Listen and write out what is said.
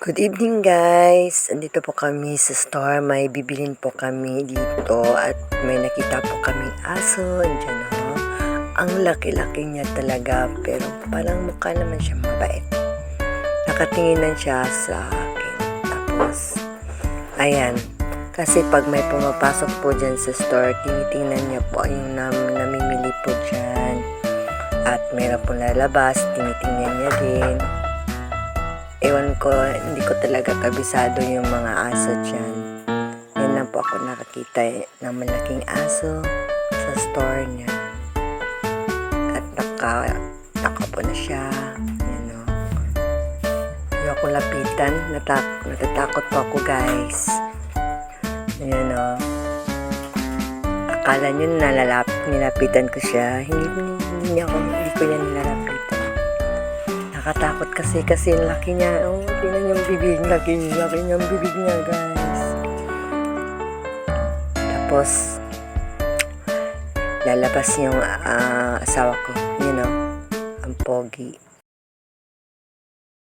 Good evening guys! Andito po kami sa store. May bibilin po kami dito at may nakita po kami aso. Andiyan o. Ang laki-laki niya talaga pero parang mukha naman siya mabait. Nakatinginan siya sa akin. Tapos, ayan. Kasi pag may pumapasok po dyan sa store, tinitingnan niya po yung namimili po dyan. At meron po lalabas, tinitingnan niya din. Ewan ko, hindi ko talaga kabisado yung mga aso dyan. Yan lang po ako nakakita ng malaking aso sa store niya. At naka po na siya. Yan o. Hindi ako lapitan. Natatakot po ako guys. Yan o. Akala nyo nilapitan ko siya. Hindi ko yan nilalapitan. Nakatakot kasi yung laki niya. Oh, tingnan yung bibig. Laki niyang bibig niya, guys. Tapos, lalabas yung asawa ko. You know, ang pogi.